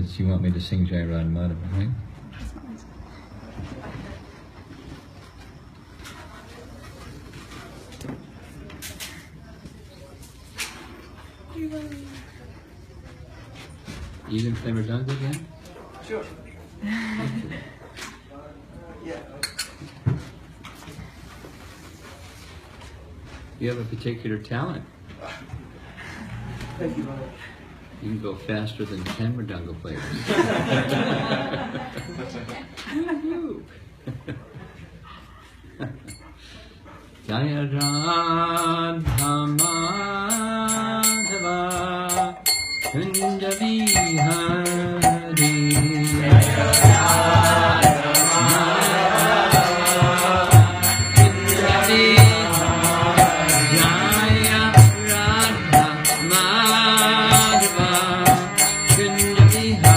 because you want me to sing Jai Radha Madhava, right? You didn't play Mridanga again? Sure. Yeah. You have a particular talent. Thank you, Mother. You can go faster than 10 Mridanga players. Jaya Radha Madhava Kunja Vihari Jaya Radha Madhava Kunja Vihari Jaya Radha Madhava Kunja Vihari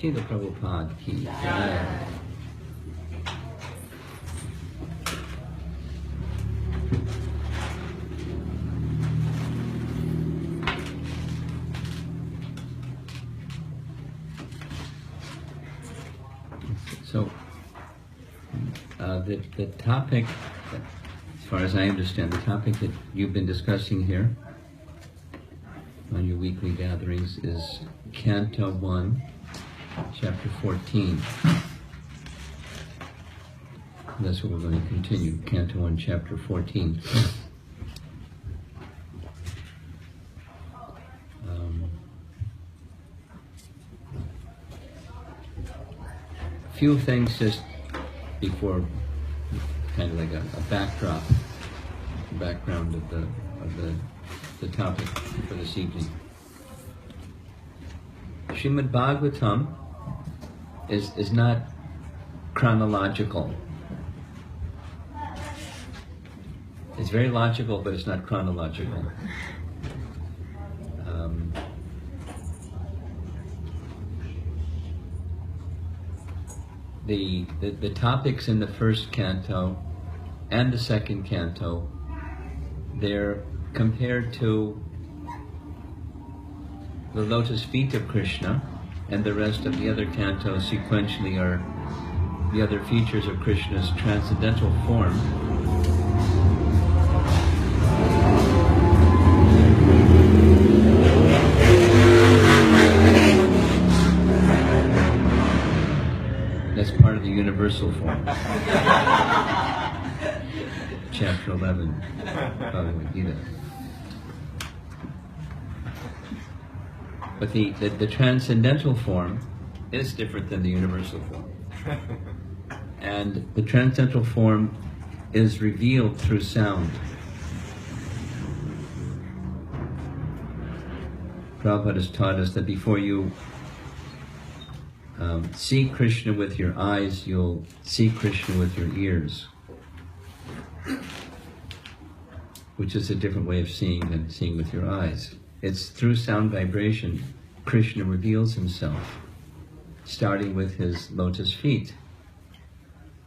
Srila Prabhupada ki jai. So, the topic, as far as I understand, the topic that you've been discussing here on your weekly gatherings is Canto 1, Chapter 14. That's what we're going to continue, Canto 1, Chapter 14. few things just before, kind of like a background of the topic for this evening. Srimad Bhagavatam is not chronological. It's very logical, but it's not chronological. The topics in the first canto and the second canto, they're compared to the lotus feet of Krishna, and the rest of the other cantos sequentially are the other features of Krishna's transcendental form. That's part of the universal form. Chapter 11, Bhagavad Gita. But the transcendental form is different than the universal form. And the transcendental form is revealed through sound. Prabhupada has taught us that before you see Krishna with your eyes, you'll see Krishna with your ears, which is a different way of seeing than seeing with your eyes. It's through sound vibration Krishna reveals himself, starting with his lotus feet.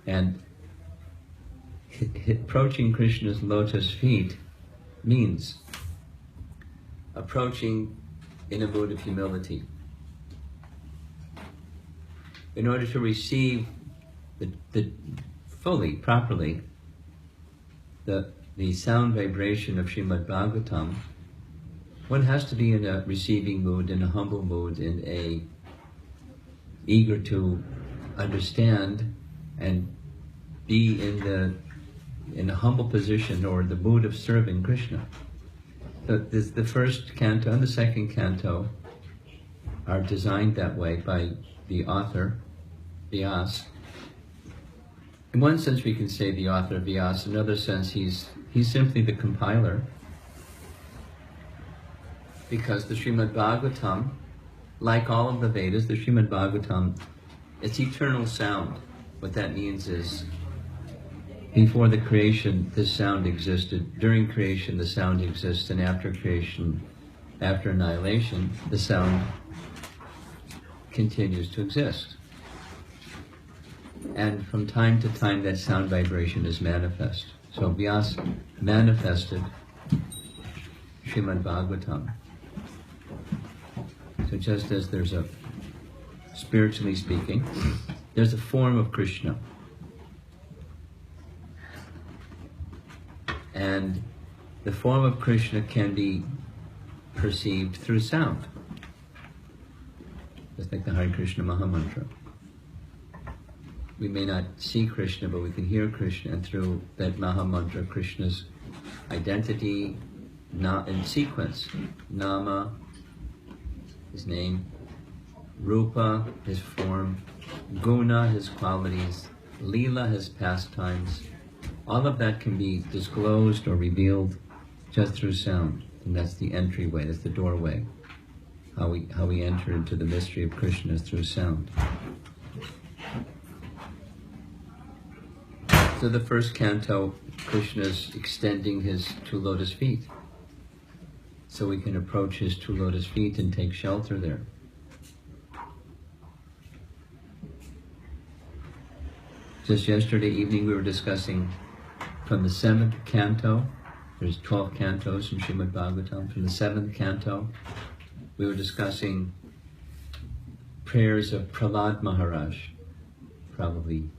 And approaching Krishna's lotus feet means approaching in a mood of humility. In order to receive properly, the sound vibration of Srimad Bhagavatam, one has to be in a receiving mood, in a humble mood, in a eager to understand and be in a humble position or the mood of serving Krishna. So the first canto and the second canto are designed that way by the author, Vyasa. In one sense we can say the author, Vyasa. In another sense he's simply the compiler, because the Srimad Bhagavatam, like all of the Vedas, the Srimad Bhagavatam, it's eternal sound. What that means is, before the creation, this sound existed. During creation, the sound exists, and after creation, after annihilation, the sound continues to exist. And from time to time, that sound vibration is manifest. So Vyasa manifested Srimad Bhagavatam. So just as there's a, spiritually speaking, there's a form of Krishna. And the form of Krishna can be perceived through sound. Just like the Hare Krishna Maha Mantra. We may not see Krishna, but we can hear Krishna, and through that Maha Mantra, Krishna's identity in sequence. Nama, his name; Rupa, his form; Guna, his qualities; Leela, his pastimes. All of that can be disclosed or revealed just through sound. And that's the entryway, that's the doorway. How we enter into the mystery of Krishna is through sound. So the first canto, Krishna's extending his two lotus feet, so we can approach his two lotus feet and take shelter there. Just yesterday evening we were discussing from the 7th canto, there's 12 cantos in Srimad Bhagavatam, from the 7th canto we were discussing prayers of Prahlad Maharaj. Probably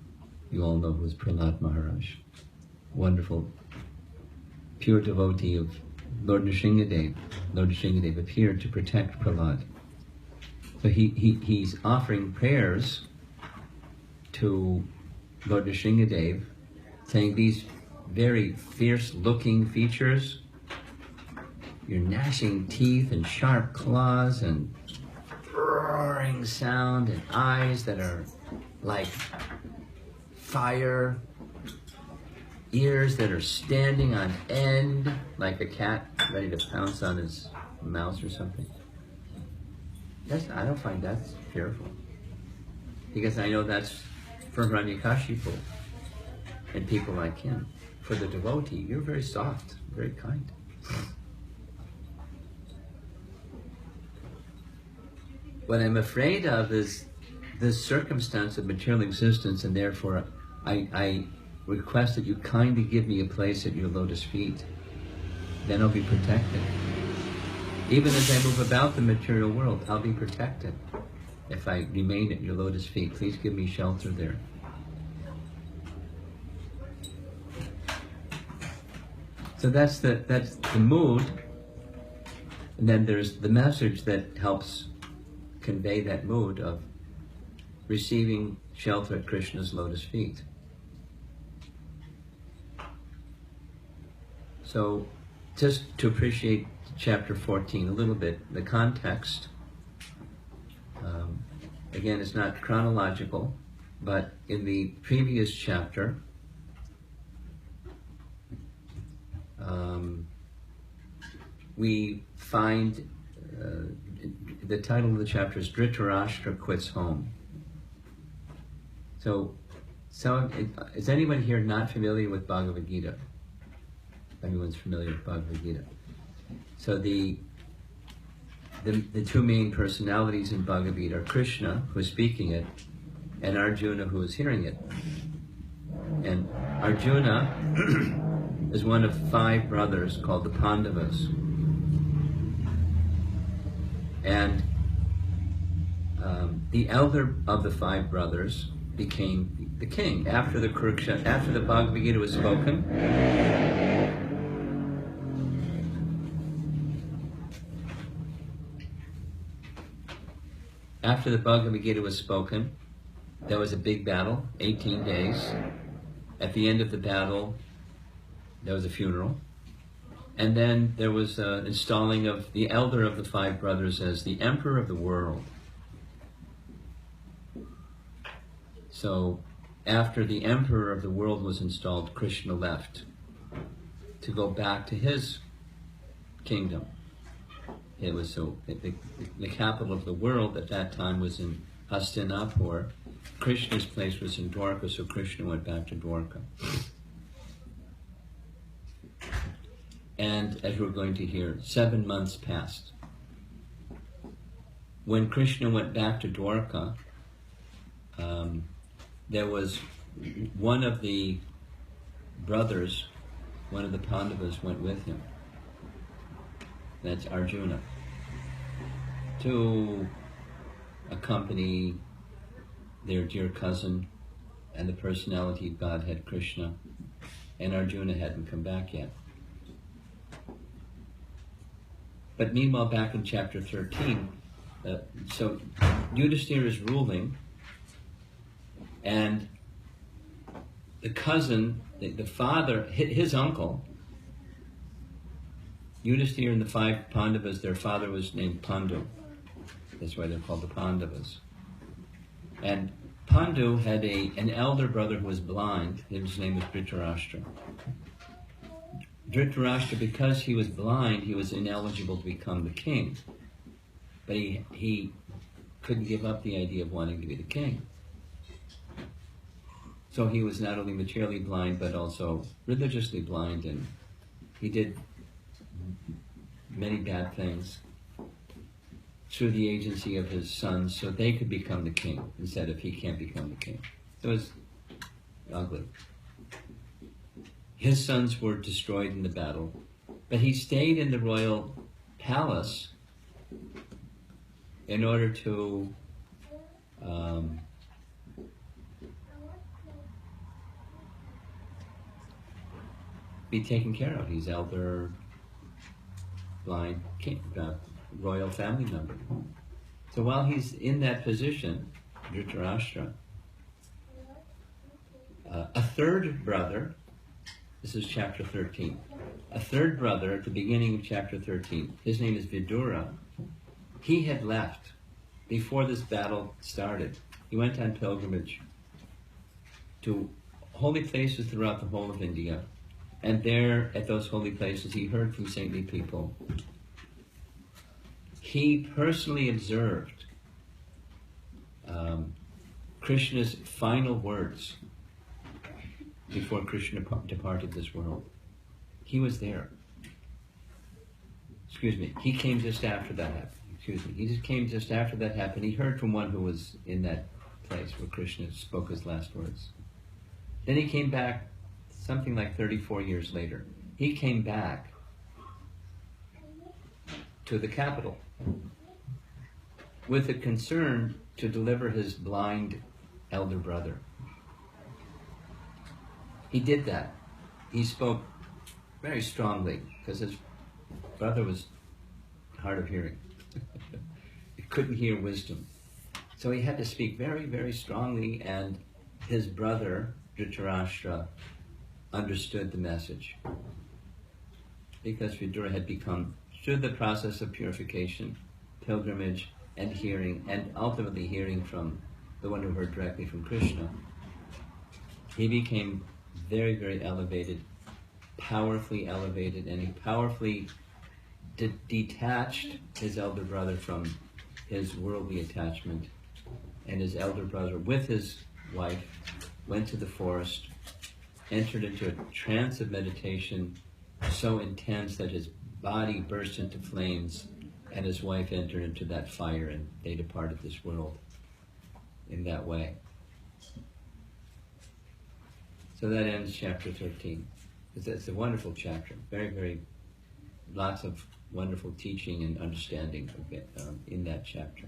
you all know who is Prahlad Maharaj. Wonderful, pure devotee of Lord Nrsimhadev. Lord Nrsimhadev appeared to protect Prahlad. So he's offering prayers to Lord Nrsimhadev, saying these very fierce-looking features, your gnashing teeth and sharp claws and roaring sound and eyes that are like fire, ears that are standing on end like a cat ready to pounce on his mouse or something. I don't find that fearful, because I know that's for Hiranyakashipu and people like him. For the devotee, you're very soft, very kind. What I'm afraid of is this circumstance of material existence, and therefore I request that you kindly give me a place at your lotus feet. Then I'll be protected. Even as I move about the material world, I'll be protected. If I remain at your lotus feet, please give me shelter there. So that's the mood. And then there's the message that helps convey that mood of receiving shelter at Krishna's lotus feet. So just to appreciate chapter 14 a little bit, the context, again, it's not chronological, but in the previous chapter, we find the title of the chapter is Dhritarashtra Quits Home. So is anyone here not familiar with Bhagavad Gita? Everyone's familiar with Bhagavad Gita. So the two main personalities in Bhagavad Gita are Krishna, who is speaking it, and Arjuna, who is hearing it. And Arjuna is one of 5 brothers called the Pandavas. And the elder of the 5 brothers became the king after the Bhagavad Gita was spoken. After the Bhagavad Gita was spoken, there was a big battle, 18 days. At the end of the battle, there was a funeral. And then there was an installing of the elder of the 5 brothers as the emperor of the world. So after the emperor of the world was installed, Krishna left to go back to his kingdom. It was the capital of the world at that time was in Hastinapur. Krishna's place was in Dwarka, so Krishna went back to Dwarka. And as we're going to hear, 7 months passed. When Krishna went back to Dwarka, there was one of the brothers, one of the Pandavas went with him. That's Arjuna, to accompany their dear cousin and the personality of Godhead Krishna, and Arjuna hadn't come back yet. But meanwhile, back in chapter 13, so Yudhisthira is ruling, and the cousin, the father, his uncle, Yudhisthira and the 5 Pandavas, their father was named Pandu. That's why they're called the Pandavas. And Pandu had an elder brother who was blind. His name was Dhritarashtra. Dhritarashtra, because he was blind, he was ineligible to become the king. But he couldn't give up the idea of wanting to be the king. So he was not only materially blind, but also religiously blind, and he did many bad things through the agency of his sons, so they could become the king instead of he can't become the king. So it was ugly. His sons were destroyed in the battle, but he stayed in the royal palace in order to be taken care of. He's elder, blind, king, royal family member. So while he's in that position, Dhritarashtra, a 3rd brother, this is chapter 13, a 3rd brother at the beginning of chapter 13, his name is Vidura, he had left before this battle started, he went on pilgrimage to holy places throughout the whole of India. And there, at those holy places, he heard from saintly people. He personally observed Krishna's final words before Krishna departed this world. He was there. He came just after that happened. He just came just after that happened. He heard from one who was in that place where Krishna spoke his last words. Then he came back something like 34 years later. He came back to the capital with a concern to deliver his blind elder brother. He did that. He spoke very strongly because his brother was hard of hearing. He couldn't hear wisdom. So he had to speak very, very strongly, and his brother, Dhritarashtra, understood the message. Because Vidura had become, through the process of purification, pilgrimage, and hearing, and ultimately hearing from the one who heard directly from Krishna, he became very, very elevated, powerfully elevated, and he powerfully detached his elder brother from his worldly attachment. And his elder brother, with his wife, went to the forest, entered into a trance of meditation so intense that his body burst into flames, and his wife entered into that fire, and they departed this world in that way. So that ends chapter 13. It's a wonderful chapter. Very, very, lots of wonderful teaching and understanding of it, in that chapter.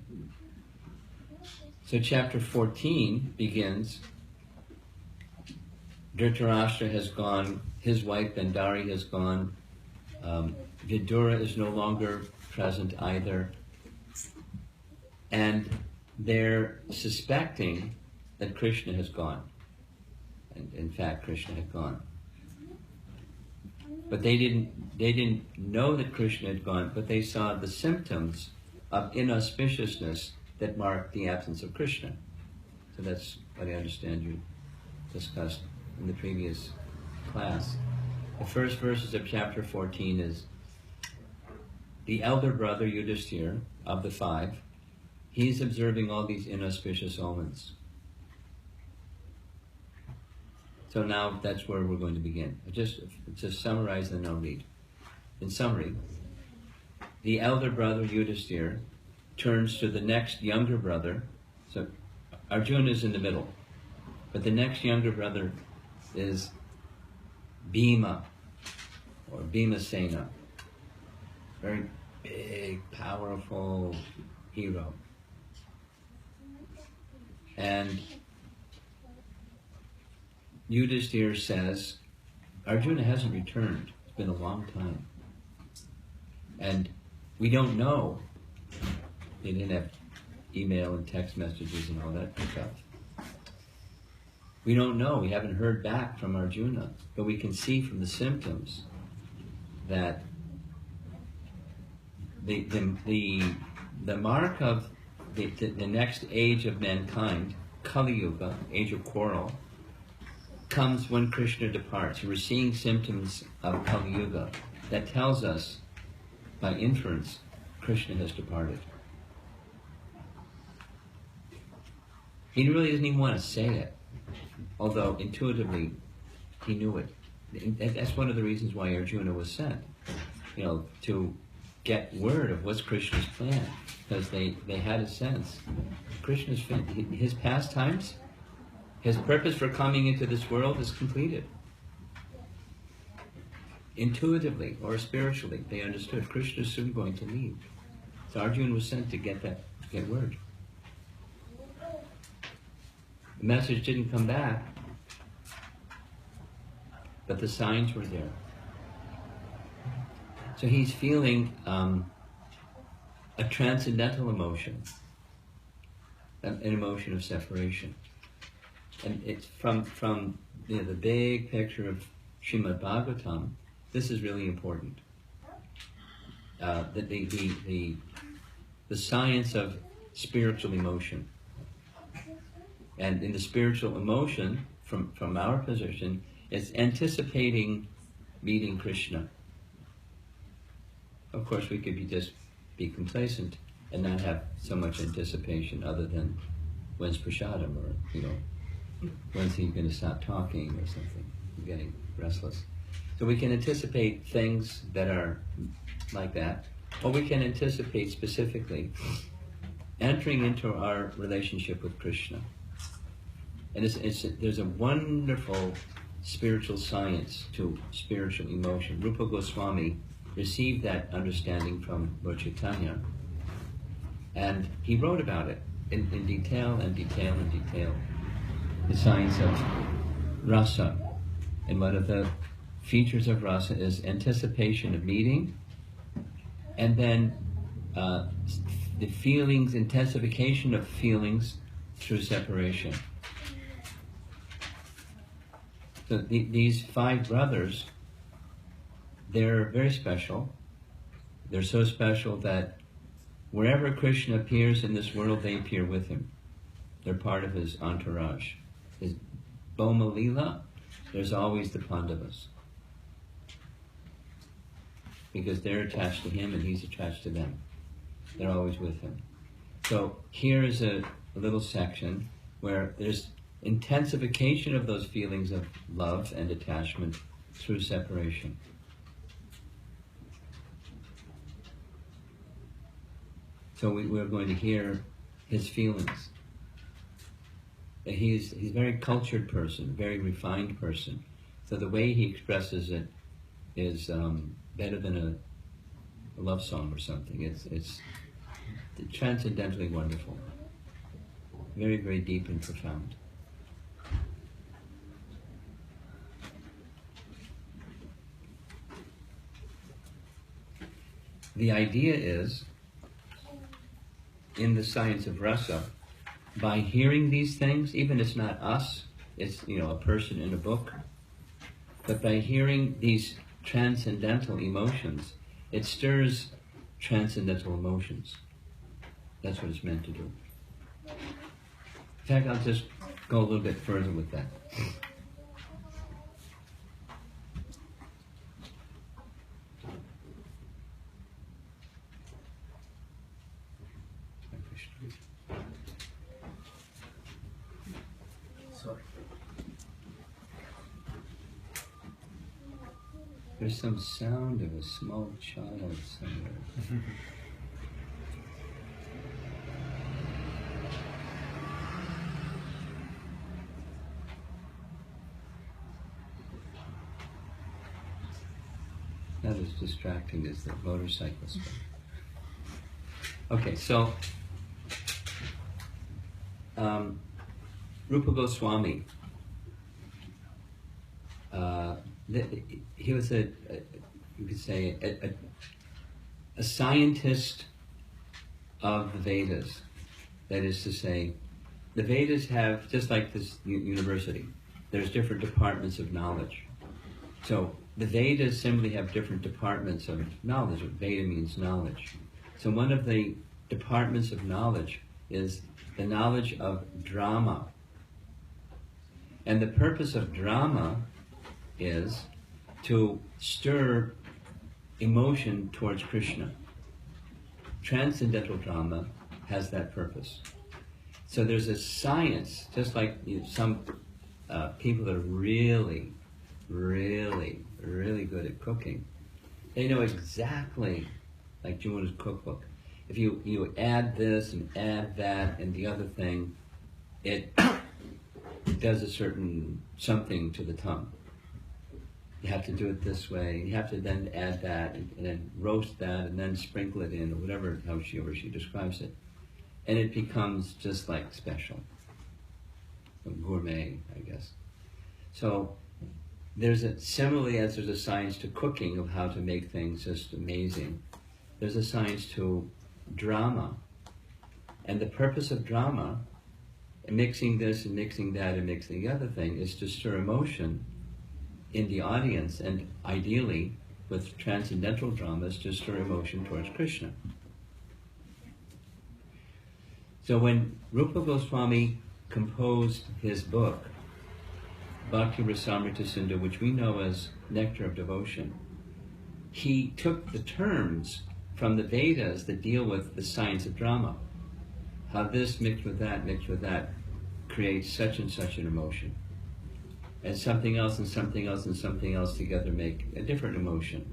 So chapter 14 begins. Dhritarashtra has gone, his wife Gandhari has gone, Vidura is no longer present either, and they're suspecting that Krishna has gone. And in fact, Krishna had gone. But they didn't know that Krishna had gone, but they saw the symptoms of inauspiciousness that marked the absence of Krishna. So that's what I understand you discussed in the previous class. The first verses of chapter 14 is the elder brother Yudhishthira of the five. He's observing all these inauspicious omens. So now that's where we're going to begin. Just summarize and then I'll read. In summary, the elder brother Yudhishthira turns to the next younger brother. So Arjuna is in the middle, but the next younger brother is Bhima, or Bhimasena. Very big, powerful hero. And Yudhishthira says, Arjuna hasn't returned. It's been a long time. And we don't know. They didn't have email and text messages and all that stuff. We don't know. We haven't heard back from Arjuna. But we can see from the symptoms that the mark of the next age of mankind, Kali Yuga, age of quarrel, comes when Krishna departs. We're seeing symptoms of Kali Yuga that tells us, by inference, Krishna has departed. He really doesn't even want to say it, although intuitively he knew it. And that's one of the reasons why Arjuna was sent, to get word of what's Krishna's plan, because they had a sense. Krishna's his pastimes, his purpose for coming into this world is completed. Intuitively or spiritually, they understood Krishna is soon going to leave. So Arjuna was sent to get word. The message didn't come back, but the signs were there. So he's feeling a transcendental emotion, an emotion of separation. And it's from the big picture of Srimad Bhagavatam, this is really important. That the science of spiritual emotion. And in the spiritual emotion, from our position, it's anticipating meeting Krishna. Of course, we could just be complacent and not have so much anticipation other than when's prasadam, or, when's he going to stop talking or something. I'm getting restless. So we can anticipate things that are like that, or we can anticipate specifically entering into our relationship with Krishna. And there's a wonderful spiritual science to spiritual emotion. Rupa Goswami received that understanding from Lord Chaitanya, and he wrote about it in detail and detail and detail. The science of rasa. And one of the features of rasa is anticipation of meeting, and then the feelings, intensification of feelings through separation. So these five brothers, they're very special. They're so special that wherever Krishna appears in this world, they appear with him. They're part of his entourage. His Boma Lila, there's always the Pandavas. Because they're attached to him and he's attached to them. They're always with him. So here's a little section where there's intensification of those feelings of love and attachment through separation. So we're going to hear his feelings. He's a very cultured person, very refined person. So the way he expresses it is better than a love song or something. It's transcendentally wonderful. Very, very deep and profound. The idea is, in the science of rasa, by hearing these things, even it's not us, it's a person in a book, but by hearing these transcendental emotions, it stirs transcendental emotions. That's what it's meant to do. In fact, I'll just go a little bit further with that. There's some sound of a small child somewhere. Not as distracting as the motorcycles. Okay, so Rupa Goswami, he was you could say, a scientist of the Vedas. That is to say, the Vedas have, just like this university, there's different departments of knowledge. So the Vedas simply have different departments of knowledge. Veda means knowledge. So one of the departments of knowledge is the knowledge of drama. And the purpose of drama is to stir emotion towards Krishna. Transcendental drama has that purpose. So there's a science, just like some people that are really, really, really good at cooking. They know exactly, like Jumona's cookbook. If you add this and add that and the other thing, it does a certain something to the tongue. You have to do it this way. You have to then add that and then roast that and then sprinkle it in, or whatever, how she describes it. And it becomes just like special. A gourmet, I guess. So similarly as there's a science to cooking of how to make things just amazing, there's a science to drama. And the purpose of drama, mixing this and mixing that and mixing the other thing, is to stir emotion in the audience, and ideally with transcendental dramas to stir emotion towards Krishna. So when Rupa Goswami composed his book, Bhakti Rasamrita Sindhu, which we know as Nectar of Devotion, he took the terms from the Vedas that deal with the science of drama. How this mixed with that creates such and such an emotion. And something else and something else and something else together make a different emotion.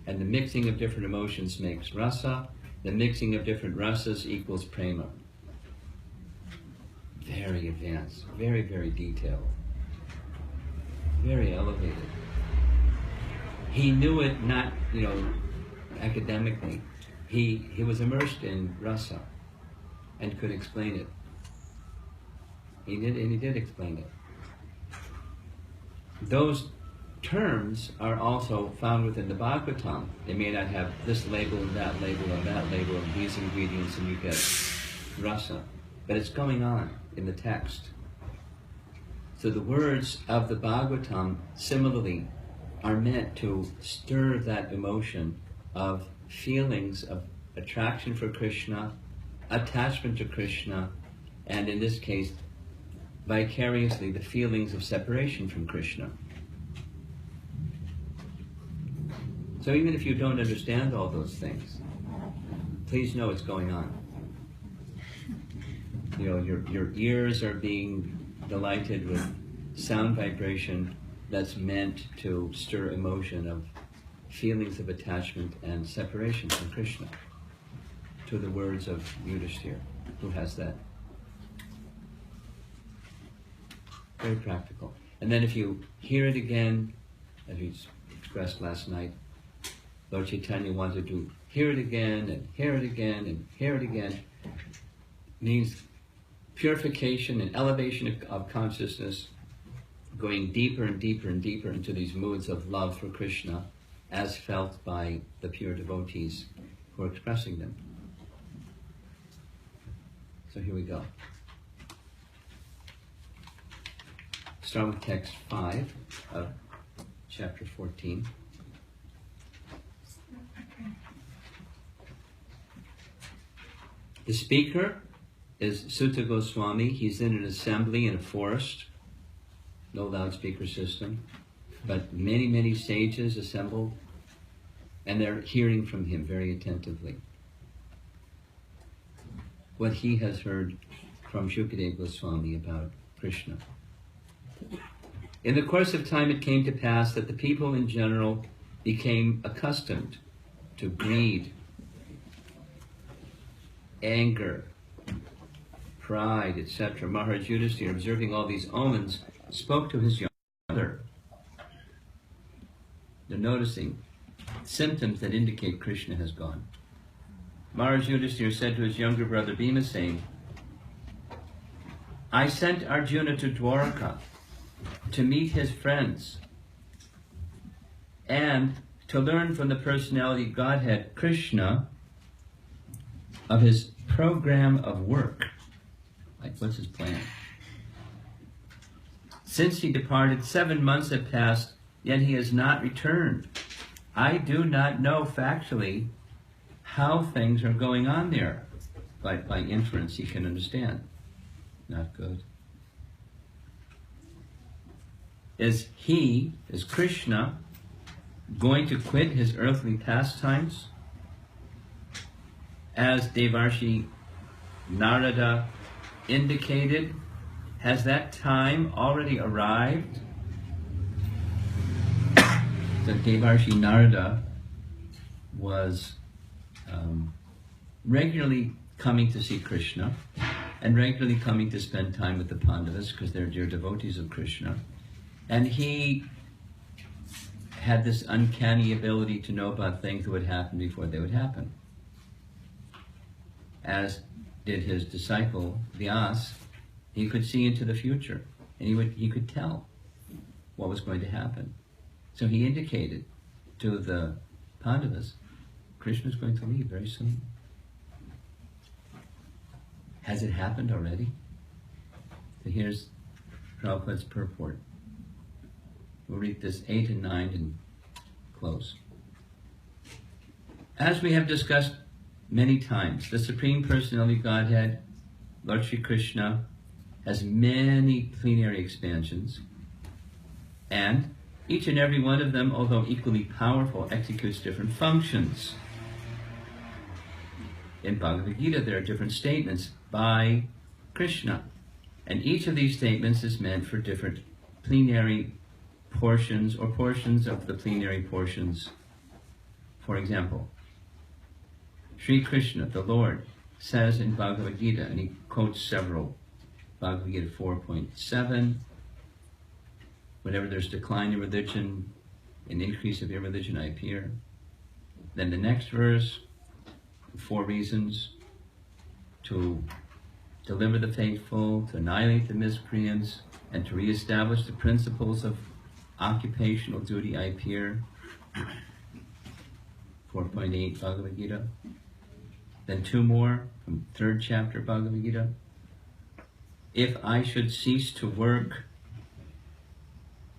And the mixing of different emotions makes rasa. The mixing of different rasas equals prema. Very advanced, very, very detailed, very elevated. He knew it not, academically. He was immersed in rasa and could explain it. He did explain it. Those terms are also found within the Bhagavatam. They may not have this label and that label and that label and these ingredients, and you get rasa. But it's going on in the text. So the words of the Bhagavatam similarly are meant to stir that emotion of feelings of attraction for Krishna, attachment to Krishna, and in this case, vicariously, the feelings of separation from Krishna. So even if you don't understand all those things, please know it's going on. Your ears are being delighted with sound vibration that's meant to stir emotion of feelings of attachment and separation from Krishna, to the words of Yudhishthira, who has that. Very practical. And then if you hear it again, as we expressed last night, Lord Chaitanya wanted to hear it again and hear it again and hear it again. Means purification and elevation of consciousness, going deeper and deeper and deeper into these moods of love for Krishna, as felt by the pure devotees who are expressing them. So here we go. Start with text 5 of chapter 14. The speaker is Sutta Goswami. He's in an assembly in a forest. No loudspeaker system. But many, many sages assembled, and they're hearing from him very attentively what he has heard from Shukadeva Goswami about Krishna. In the course of time, it came to pass that the people in general became accustomed to greed, anger, pride, etc. Maharaj Yudhishthira, observing all these omens, spoke to his younger brother. They're noticing symptoms that indicate Krishna has gone. Maharaj Yudhishthira said to his younger brother Bhima, saying, I sent Arjuna to Dwaraka to meet his friends and to learn from the personality Godhead, Krishna, of his program of work. Like, what's his plan? Since he departed, 7 months have passed, yet he has not returned. I do not know factually how things are going on there. By inference, he can understand. Not good. Is Krishna going to quit his earthly pastimes? As Devarshi Narada indicated, has that time already arrived? So Devarshi Narada was regularly coming to see Krishna and regularly coming to spend time with the Pandavas because they're dear devotees of Krishna. And he had this uncanny ability to know about things that would happen before they would happen. As did his disciple Vyas. He could see into the future, and he could tell what was going to happen. So he indicated to the Pandavas, Krishna is going to leave very soon. Has it happened already? So here's Prabhupada's purport. We'll read this 8 and 9 and close. As we have discussed many times, the Supreme Personality Godhead Lord Sri Krishna has many plenary expansions, and each and every one of them, although equally powerful, executes different functions. In Bhagavad Gita, there are different statements by Krishna, and each of these statements is meant for different plenary portions or portions of the plenary portions. For example, Sri Krishna, the Lord, says in Bhagavad Gita, and he quotes several, Bhagavad Gita 4.7, whenever there's decline in religion, an increase of irreligion, I appear. Then the next verse, 4 reasons to deliver the faithful, to annihilate the miscreants, and to reestablish the principles of occupational duty, I appear. 4.8 Bhagavad Gita. Then 2 more from 3rd chapter Bhagavad Gita. If I should cease to work,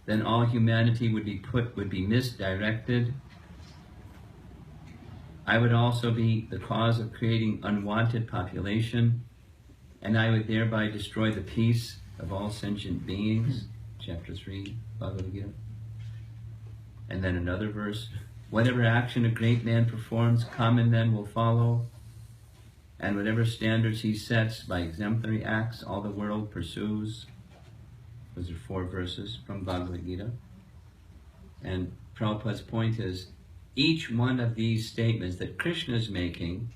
then all humanity would be misdirected. I would also be the cause of creating unwanted population, and I would thereby destroy the peace of all sentient beings. Chapter 3, Bhagavad Gita. And then another verse, whatever action a great man performs, common men will follow, and whatever standards he sets by exemplary acts, all the world pursues. Those are 4 verses from Bhagavad Gita. And Prabhupada's point is, each one of these statements that Krishna is making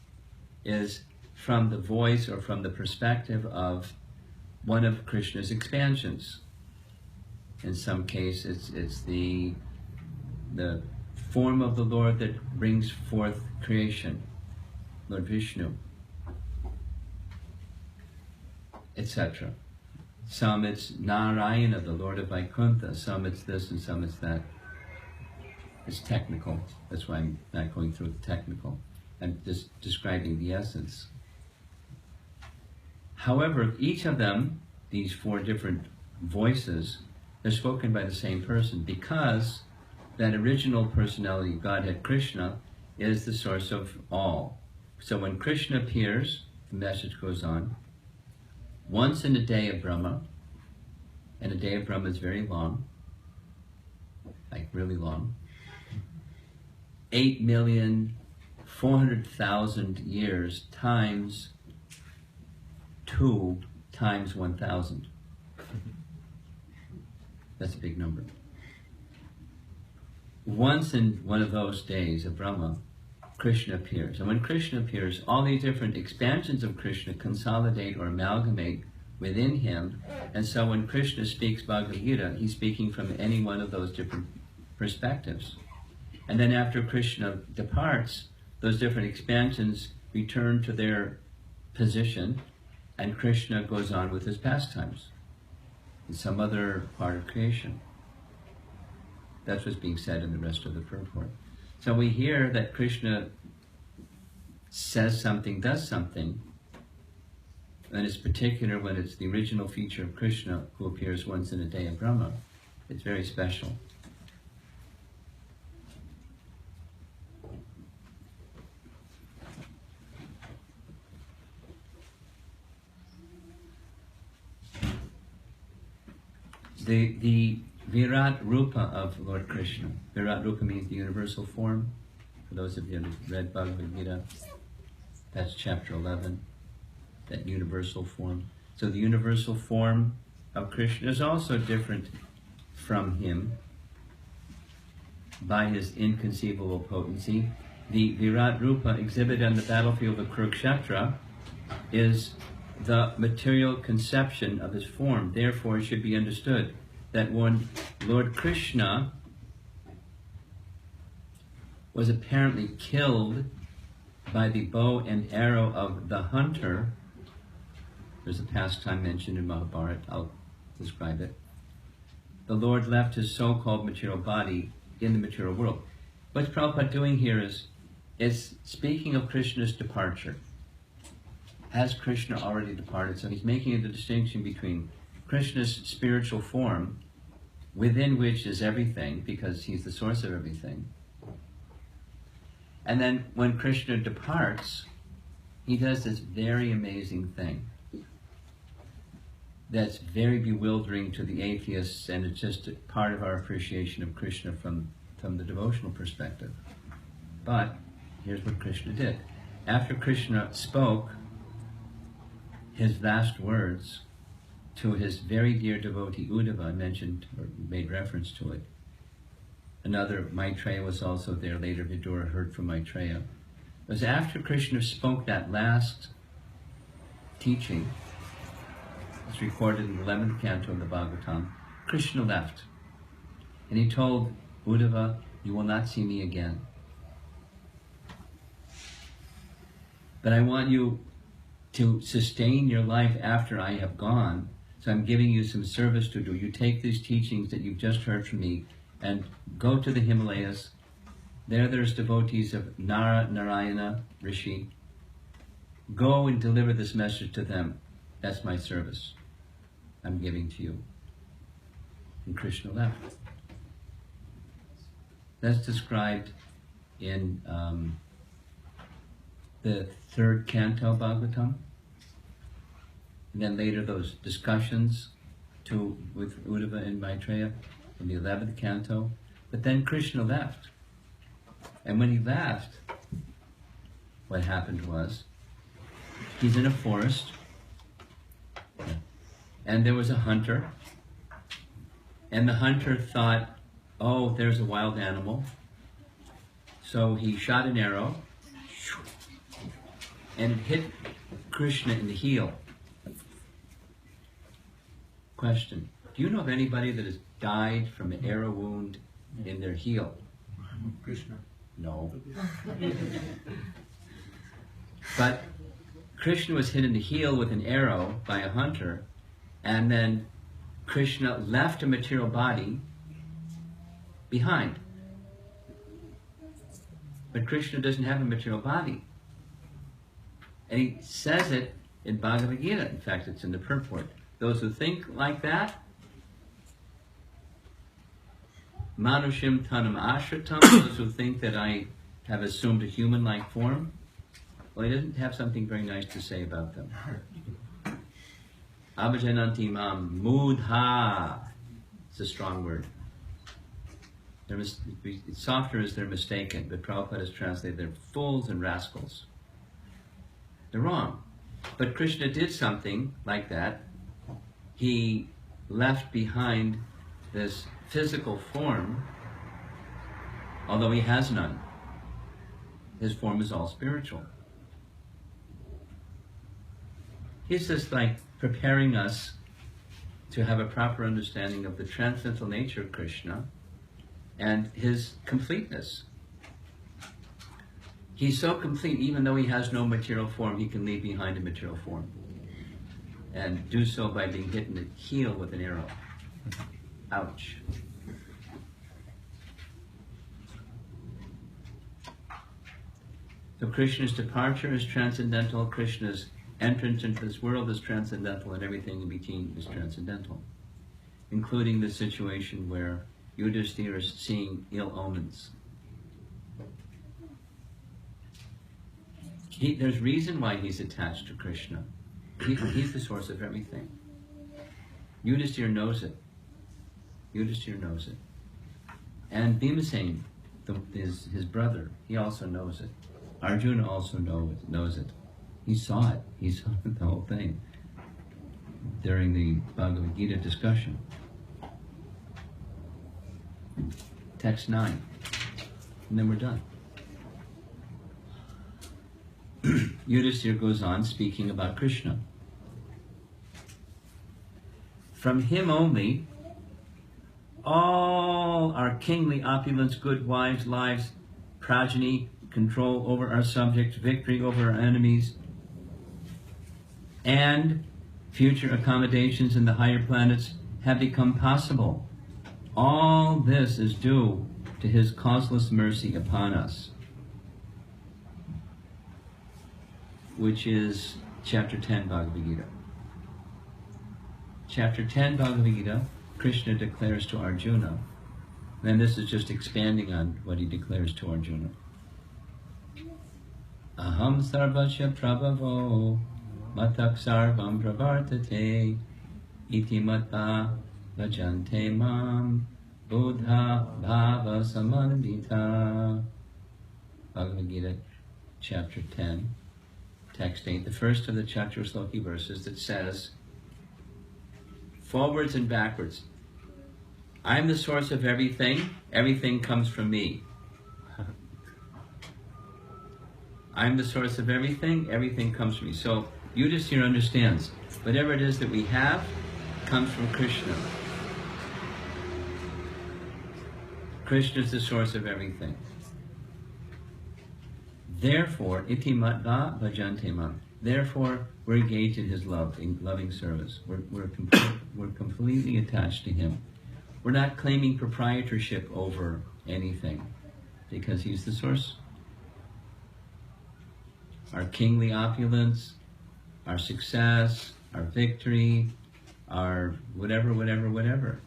is from the voice or from the perspective of one of Krishna's expansions. In some cases, it's the form of the Lord that brings forth creation, Lord Vishnu, etc. Some it's Narayana, the Lord of Vaikuntha. Some it's this and some it's that. It's technical. That's why I'm not going through the technical. I'm just describing the essence. However, each of them, these 4 different voices, they're spoken by the same person, because that original personality of Godhead, Krishna, is the source of all. So when Krishna appears, the message goes on, once in a day of Brahma, and a day of Brahma is very long, like really long, 8,400,000 years times 2 times 1,000. That's a big number. Once in one of those days of Brahma, Krishna appears. And when Krishna appears, all these different expansions of Krishna consolidate or amalgamate within him. And so when Krishna speaks Bhagavad Gita, he's speaking from any one of those different perspectives. And then after Krishna departs, those different expansions return to their position, and Krishna goes on with his pastimes in some other part of creation. That's what's being said in the rest of the purport. So we hear that Krishna says something, does something, and it's particular when it's the original feature of Krishna who appears once in a day of Brahma. It's very special. The Virat Rupa of Lord Krishna. Virat Rupa means the universal form. For those of you who have read Bhagavad Gita, that's chapter 11, that universal form. So the universal form of Krishna is also different from him by his inconceivable potency. The Virat Rupa exhibited on the battlefield of Kurukshetra is the material conception of his form. Therefore, it should be understood that when Lord Krishna was apparently killed by the bow and arrow of the hunter, there's a pastime mentioned in Mahabharata, I'll describe it. The Lord left his so-called material body in the material world. What's Prabhupada doing here is speaking of Krishna's departure. Has Krishna already departed? So he's making a distinction between Krishna's spiritual form, within which is everything, because he's the source of everything. And then when Krishna departs, he does this very amazing thing. that's very bewildering to the atheists, and it's just a part of our appreciation of Krishna from the devotional perspective. But here's what Krishna did. After Krishna spoke his last words to his very dear devotee Uddhava, I mentioned or made reference to it. Another, Maitreya was also there later. Vidura heard from Maitreya. It was after Krishna spoke that last teaching. It's recorded in the 11th canto of the Bhagavatam. Krishna left. And he told Uddhava, you will not see me again. But I want you to sustain your life after I have gone. So I'm giving you some service to do. You take these teachings that you've just heard from me and go to the Himalayas. There's devotees of Narayana Rishi. Go and deliver this message to them. That's my service I'm giving to you. And Krishna left. That's described in the 3rd canto Bhagavatam. And then later those discussions with Uddhava and Maitreya in the 11th canto. But then Krishna left. And when he left, what happened was, he's in a forest, and there was a hunter, and the hunter thought, oh, there's a wild animal. So he shot an arrow, and it hit Krishna in the heel. Question, do you know of anybody that has died from an arrow wound in their heel? Krishna. No. But Krishna was hit in the heel with an arrow by a hunter, and then Krishna left a material body behind. But Krishna doesn't have a material body. And he says it in Bhagavad Gita. In fact, it's in the purport. Those who think like that, Manushim tanam ashratam, those who think that I have assumed a human-like form, well, he doesn't have something very nice to say about them. Abhajananti mam mudha. It's a strong word. It's softer as they're mistaken, but Prabhupada has translated they're fools and rascals. They're wrong. But Krishna did something like that. He left behind this physical form, although he has none. His form is all spiritual. He's just like preparing us to have a proper understanding of the transcendental nature of Krishna and his completeness. He's so complete, even though he has no material form, he can leave behind a material form. And do so by being hit in the heel with an arrow. Ouch. So Krishna's departure is transcendental, Krishna's entrance into this world is transcendental, and everything in between is transcendental. Including the situation where Yudhishthira is seeing ill omens. There's reason why he's attached to Krishna. He's the source of everything. Yudhishthira knows it. Yudhishthira knows it. And Bhimasena, his brother, he also knows it. Arjuna also knows it. He saw it. He saw the whole thing during the Bhagavad Gita discussion. Text 9. And then we're done. Yudhishthira goes on speaking about Krishna. From him only, all our kingly opulence, good wives, lives, progeny, control over our subjects, victory over our enemies, and future accommodations in the higher planets have become possible. All this is due to his causeless mercy upon us, which is chapter 10 Bhagavad Gita. Chapter 10 Bhagavad Gita, Krishna declares to Arjuna, and this is just expanding on what he declares to Arjuna. Aham sarvasya prabhavo matak sarvam pravartate iti mata bhajante mam buddha bhava samandita. Bhagavad Gita, chapter 10, text 8, the first of the Chaturshloki verses that says, forwards and backwards, I'm the source of everything, everything comes from me. I'm the source of everything, everything comes from me. So Yudhisthira understands, whatever it is that we have comes from Krishna. Krishna is the source of everything. Therefore, iti matva bhajante mam. Therefore, we're engaged in his love, in loving service. We're completely attached to him. We're not claiming proprietorship over anything because he's the source. Our kingly opulence, our success, our victory, our whatever.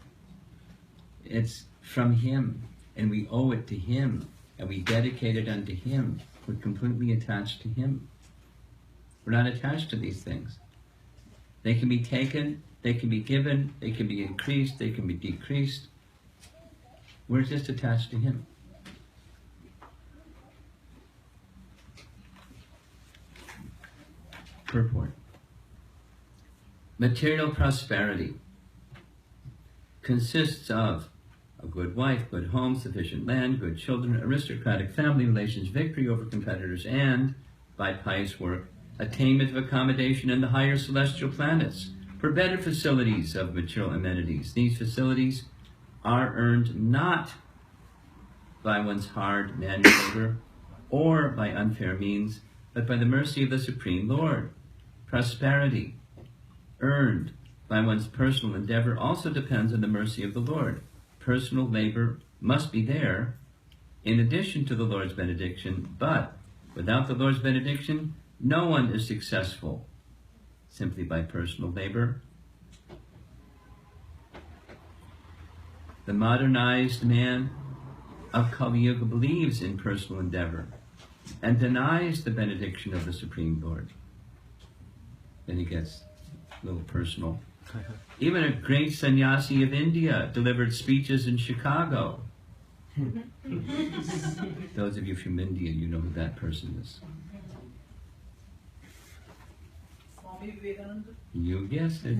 It's from him, and we owe it to him, and we dedicate it unto him. We're completely attached to him. We're not attached to these things. They can be taken, they can be given, they can be increased, they can be decreased. We're just attached to him. Purport. Material prosperity consists of a good wife, good home, sufficient land, good children, aristocratic family relations, victory over competitors, and, by pious work, attainment of accommodation in the higher celestial planets for better facilities of material amenities. These facilities are earned not by one's hard manual labor or by unfair means, but by the mercy of the Supreme Lord. Prosperity earned by one's personal endeavor also depends on the mercy of the Lord. Personal labor must be there in addition to the Lord's benediction, but without the Lord's benediction, no one is successful simply by personal labor. The modernized man of Kali Yuga believes in personal endeavor and denies the benediction of the Supreme Lord. Then he gets a little personal. Even a great sannyasi of India delivered speeches in Chicago. Those of you from India, you know who that person is. You guessed it.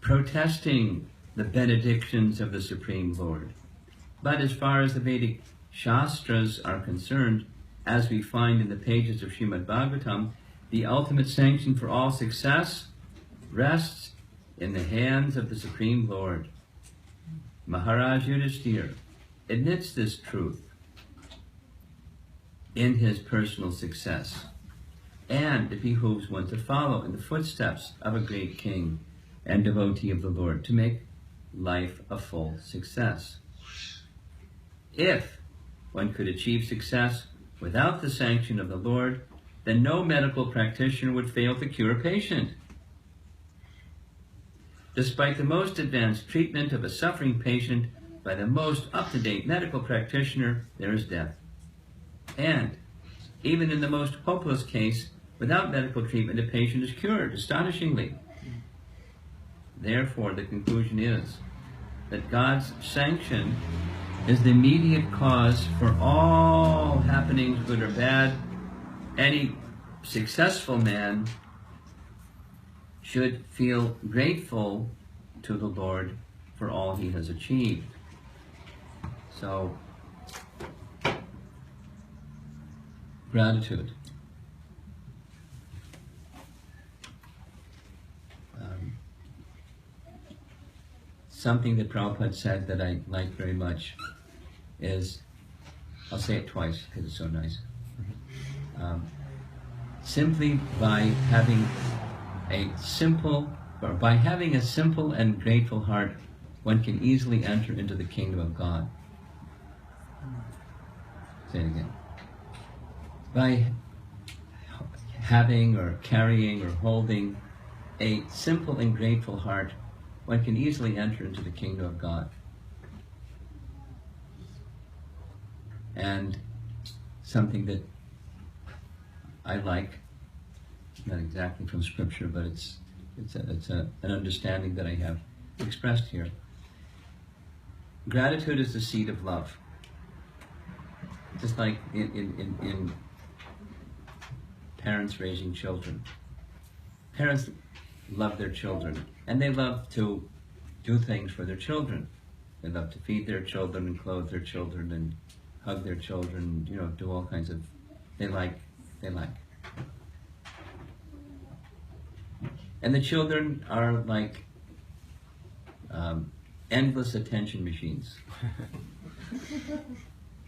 Protesting the benedictions of the Supreme Lord. But as far as the Vedic Shastras are concerned, as we find in the pages of Srimad Bhagavatam, the ultimate sanction for all success rests in the hands of the Supreme Lord. Maharaj Yudhisthira admits this truth in his personal success, and it behooves one to follow in the footsteps of a great king and devotee of the Lord to make life a full success. If one could achieve success without the sanction of the Lord, then no medical practitioner would fail to cure a patient. Despite the most advanced treatment of a suffering patient by the most up-to-date medical practitioner, there is death. And even in the most hopeless case, without medical treatment, a patient is cured, astonishingly. Therefore, the conclusion is that God's sanction is the immediate cause for all happenings, good or bad. Any successful man should feel grateful to the Lord for all he has achieved. So, gratitude. Something that Prabhupada said that I like very much is, I'll say it twice because it's so nice. Simply by having a simple and grateful heart, one can easily enter into the kingdom of God. Say it again. By having or carrying or holding a simple and grateful heart, one can easily enter into the kingdom of God. And something that I like not exactly from scripture, but it's an understanding that I have expressed here. Gratitude is the seed of love. Just like in parents raising children. Parents love their children, and they love to do things for their children. They love to feed their children and clothe their children and hug their children, do all kinds of, they like. And the children are like endless attention machines.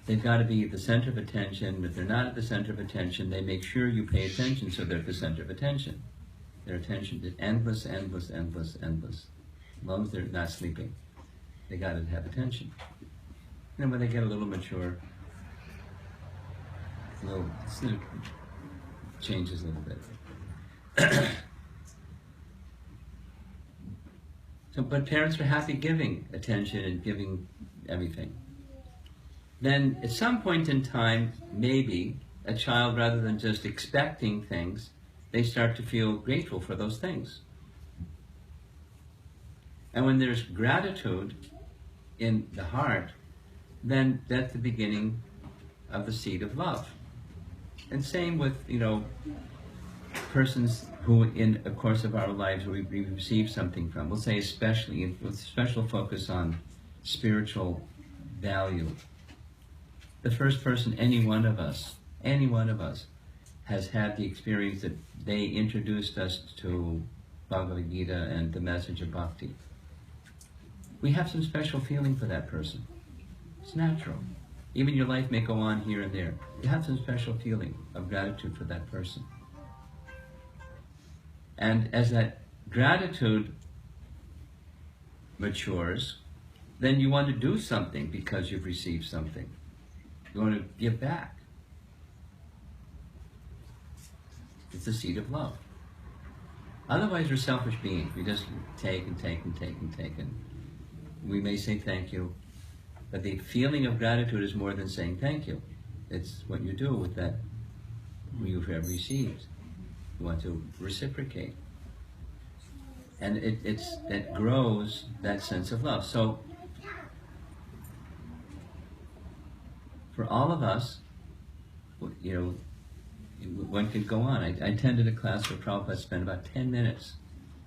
They've got to be at the center of attention. If they're not at the center of attention, they make sure you pay attention so they're at the center of attention. Their attention is endless. As long as they're not sleeping, they got to have attention. And when they get a little mature, it changes a little bit. But parents are happy giving attention and giving everything. Then at some point in time, maybe a child, rather than just expecting things, they start to feel grateful for those things. And when there's gratitude in the heart, then that's the beginning of the seed of love. And same with, persons who in the course of our lives we receive something from. We'll say especially, with special focus on spiritual value. The first person, any one of us, has had the experience that they introduced us to Bhagavad Gita and the message of bhakti. We have some special feeling for that person. It's natural. Even your life may go on here and there. You have some special feeling of gratitude for that person. And as that gratitude matures, then you want to do something because you've received something. You want to give back. It's the seed of love. Otherwise, we're selfish beings. We just take and take and take and take. And we may say thank you, but the feeling of gratitude is more than saying thank you. It's what you do with that you have received. You want to reciprocate. And it grows that sense of love. So, for all of us, one could go on. I attended a class where Prabhupada spent about 10 minutes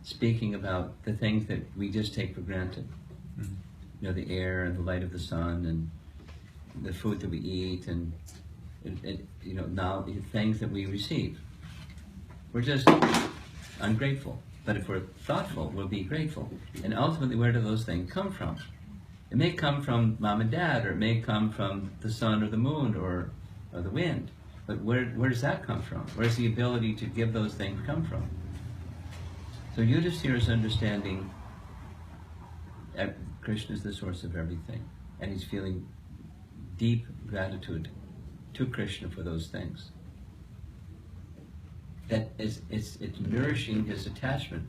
speaking about the things that we just take for granted. Mm-hmm. The air and the light of the sun and the food that we eat and now the things that we receive. We're just ungrateful. But if we're thoughtful, we'll be grateful. And ultimately, where do those things come from? It may come from mom and dad, or it may come from the sun or the moon or the wind. But where does that come from? Where's the ability to give those things come from? So Yudhisthira is understanding that Krishna is the source of everything. And he's feeling deep gratitude to Krishna for those things. That it's nourishing his attachment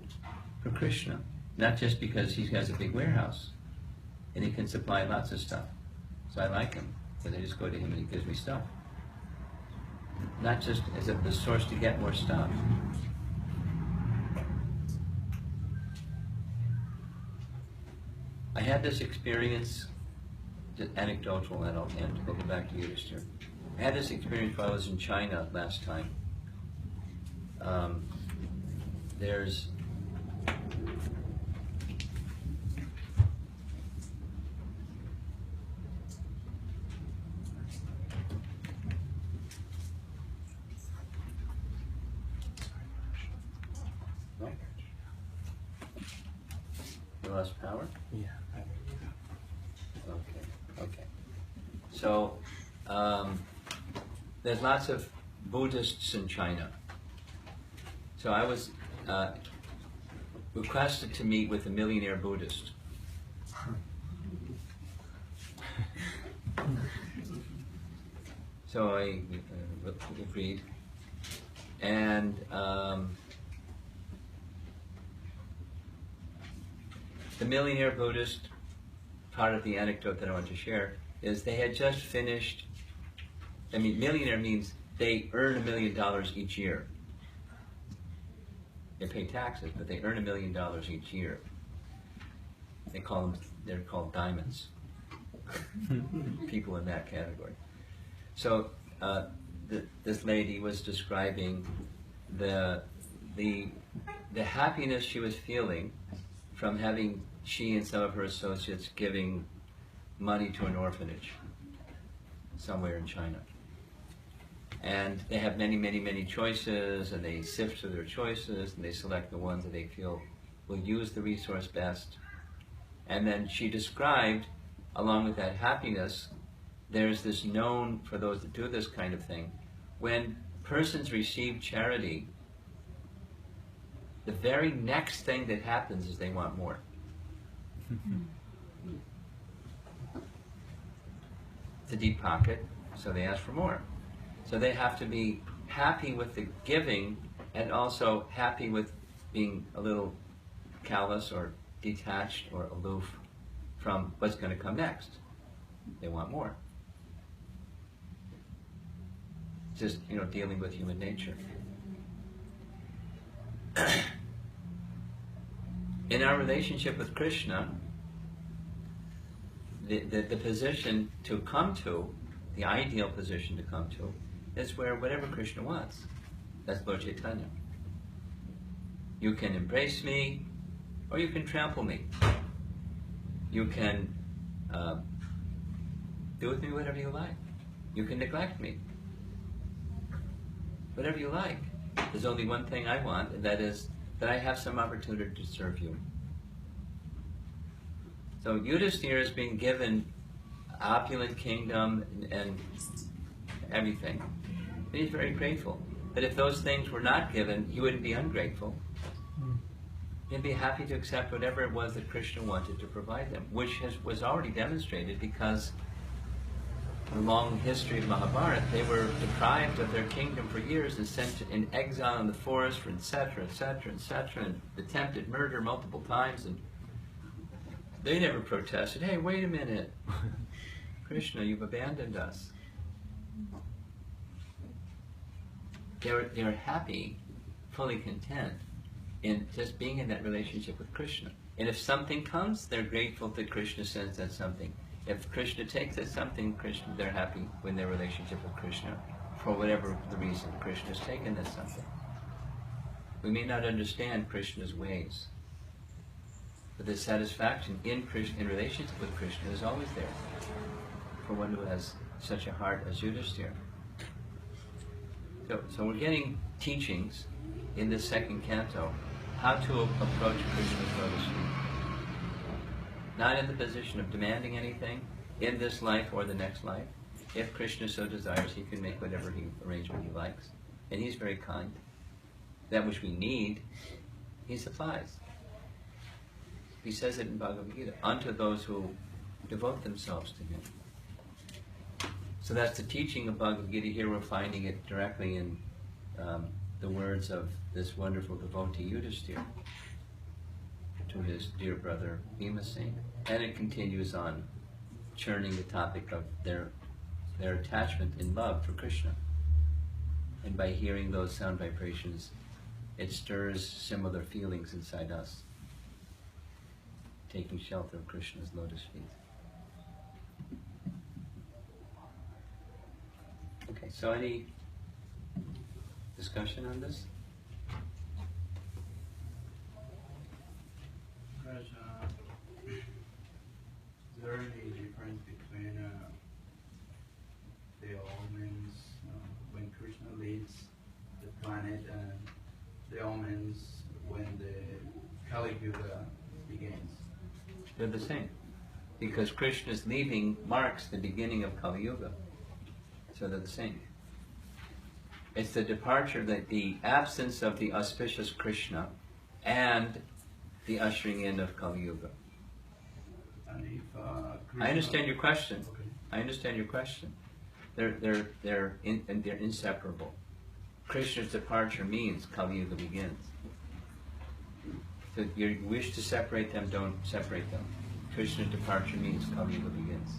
for Krishna. Not just because he has a big warehouse and he can supply lots of stuff. So I like him, because I just go to him and he gives me stuff. Not just as the source to get more stuff. I had this experience, just anecdotal, and I'll go back to Yudhisthira. I had this experience while I was in China last time. There's no? You lost power? Yeah. Okay. So there's lots of Buddhists in China. So I was requested to meet with a millionaire Buddhist. So I agreed. And the millionaire Buddhist, part of the anecdote that I want to share, is they had just finished, millionaire means they earn $1 million each year. They pay taxes, but they earn $1 million each year. They're called diamonds. People in that category. So this lady was describing the happiness she was feeling from having she and some of her associates giving money to an orphanage somewhere in China. And they have many, many, many choices, and they sift through their choices, and they select the ones that they feel will use the resource best. And then she described, along with that happiness, there's this known, for those that do this kind of thing, when persons receive charity, the very next thing that happens is they want more. It's a deep pocket, so they ask for more. So they have to be happy with the giving and also happy with being a little callous or detached or aloof from what's going to come next. They want more. Just, dealing with human nature. In our relationship with Krishna, the position to come to, the ideal position to come to, is where whatever Krishna wants. That's Lord Chaitanya. You can embrace me, or you can trample me. You can do with me whatever you like. You can neglect me. Whatever you like. There's only one thing I want, and that is that I have some opportunity to serve you. So Yudhisthira is being given opulent kingdom and everything. And he's very grateful. But if those things were not given, he wouldn't be ungrateful. He'd be happy to accept whatever it was that Krishna wanted to provide them, which was already demonstrated because in the long history of Mahabharata, they were deprived of their kingdom for years and sent in exile in the forest for etc., etc., etc., and attempted murder multiple times, and they never protested. Hey, wait a minute. Krishna, you've abandoned us. They're happy, fully content in just being in that relationship with Krishna. And if something comes, they're grateful that Krishna sends that something. If Krishna takes that something, they're happy in their relationship with Krishna for whatever the reason Krishna has taken that something. We may not understand Krishna's ways, but the satisfaction in relationship with Krishna is always there for one who has such a heart as Yudhisthira. So we're getting teachings in this second canto how to approach Krishna's lotus feet. Not in the position of demanding anything in this life or the next life. If Krishna so desires, he can make whatever arrangement he likes. And he's very kind. That which we need, he supplies. He says it in Bhagavad Gita, unto those who devote themselves to him. So that's the teaching of Bhagavad Gita. Here we're finding it directly in the words of this wonderful devotee Yudhisthira to his dear brother Bhimasena. And it continues on, churning the topic of their attachment in love for Krishna. And by hearing those sound vibrations, it stirs similar feelings inside us, taking shelter of Krishna's lotus feet. Okay, so any discussion on this? Is there any difference between the omens when Krishna leads the planet and the omens when the Kali Yuga begins? They're the same, because Krishna's leaving marks the beginning of Kali Yuga. So they're the same. It's the departure, the absence of the auspicious Krishna and the ushering in of Kali Yuga. And if I understand your question. Okay. I understand your question. They're inseparable. Krishna's departure means Kali Yuga begins. So you wish to separate them, don't separate them. Krishna's departure means Kali Yuga begins.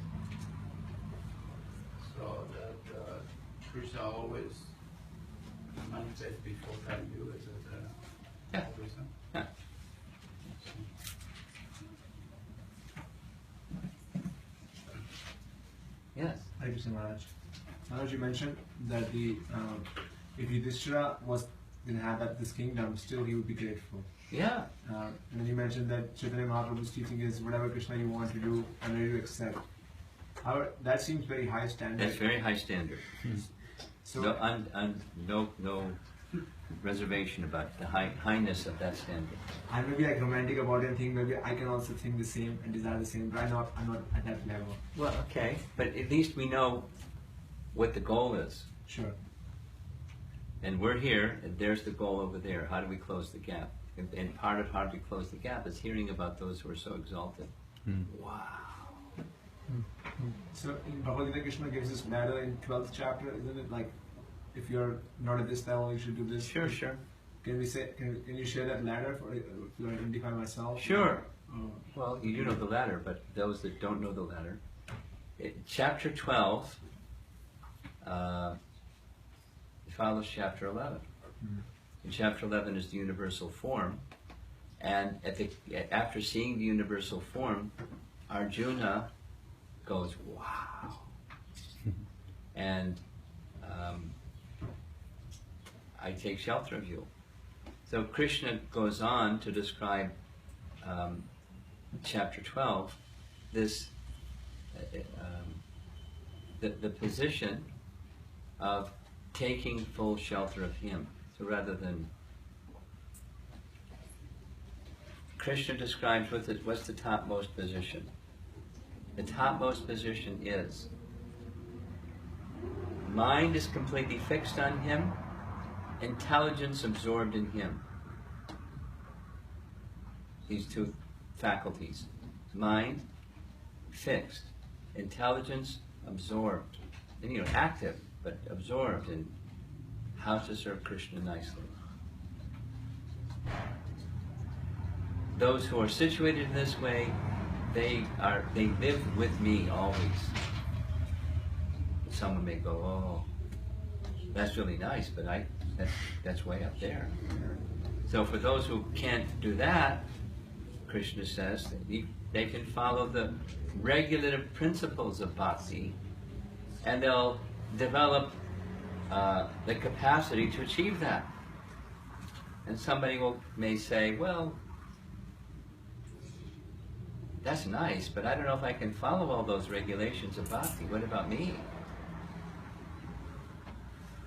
So that Krishna always manifests before Kali Yuga, so Yeah. Yeah. Yes. Hare Krishna Maharaj. Maharaj, you mentioned that if Yudhishthira didn't have this kingdom, still he would be grateful. Yeah. And then you mentioned that Chaitanya Mahaprabhu's teaching is whatever Krishna you want to do, I'm ready to accept. However, that seems very high standard. That's very high standard. So, no reservation about the highness of that standard. I may be like romantic about it and think maybe I can also think the same and desire the same, but I'm not at that level. Well, okay, but at least we know what the goal is. Sure. And we're here, and there's the goal over there. How do we close the gap? And part of how do we close the gap is hearing about those who are so exalted. Wow. So in Bhagavad Gita, Krishna gives this ladder in 12th chapter, isn't it? Like, if you're not at this level, you should do this. Sure. Can you share that ladder to identify myself? Sure. Well, you do know the ladder, but those that don't know the ladder, chapter 12 follows chapter 11. And chapter 11 is the universal form, and after seeing the universal form, Arjuna goes, wow. And I take shelter of you. So Krishna goes on to describe chapter 12, this the position of taking full shelter of him. So rather than Krishna describes what's the topmost position. The topmost position is mind is completely fixed on him, intelligence absorbed in him. These two faculties. Mind fixed, intelligence absorbed. And active, but absorbed in how to serve Krishna nicely. Those who are situated in this way, they live with me always. Someone may go, oh, that's really nice, but that's way up there. So for those who can't do that, Krishna says that they can follow the regulative principles of bhakti, and they'll develop the capacity to achieve that. And somebody may say, well, that's nice, but I don't know if I can follow all those regulations of bhakti. What about me?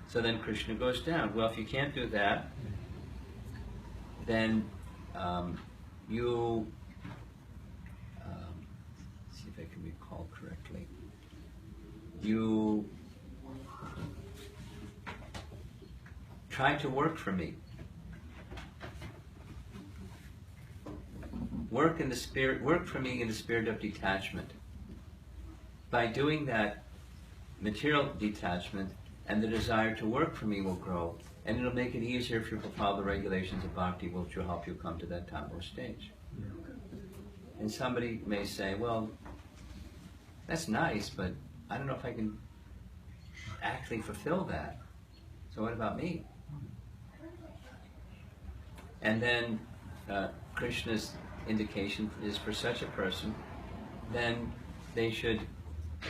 So then Krishna goes down. Well, if you can't do that, then you, let's see if I can recall correctly, you try to work for me. Work for me in the spirit of detachment. By doing that, material detachment and the desire to work for me will grow, and it'll make it easier for you to follow the regulations of bhakti, which will help you come to that topmost stage. And somebody may say, well, that's nice, but I don't know if I can actually fulfill that. So what about me? And then Krishna's indication is for such a person, then they should